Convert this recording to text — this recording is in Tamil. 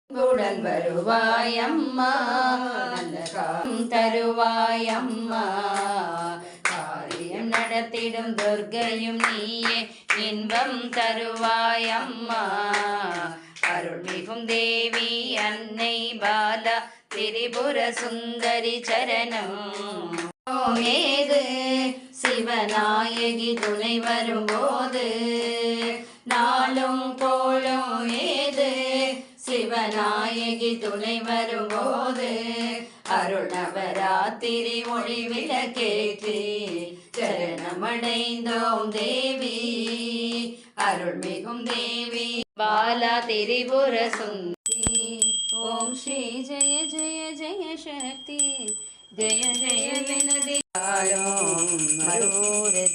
உடன் வருவாயம்மா நல்ல தருவாயம்மா காரியம் நடத்திடும் துர்க்கையும் நீயே இன்பம் தருவாயம்மா அருள்மிகும் தேவி அன்னை பாலா திரிபுர சுந்தரி சரணம் ஏது சிவநாயகி துணை வரும்போது நாளும் கோளும் ஏது சிவநாயகி துணை வரும்போது அருள் நவராத்திரி ஒளி விளக்கேற்றி சரணமடைந்தோம் தேவி அருள்மிகும் தேவி பாலா திரிபுர சுந்தரி ஓம் ஸ்ரீ ஜெய ஜெய ஜெய சக்தி ஜெய ஜெய வினதி மருதே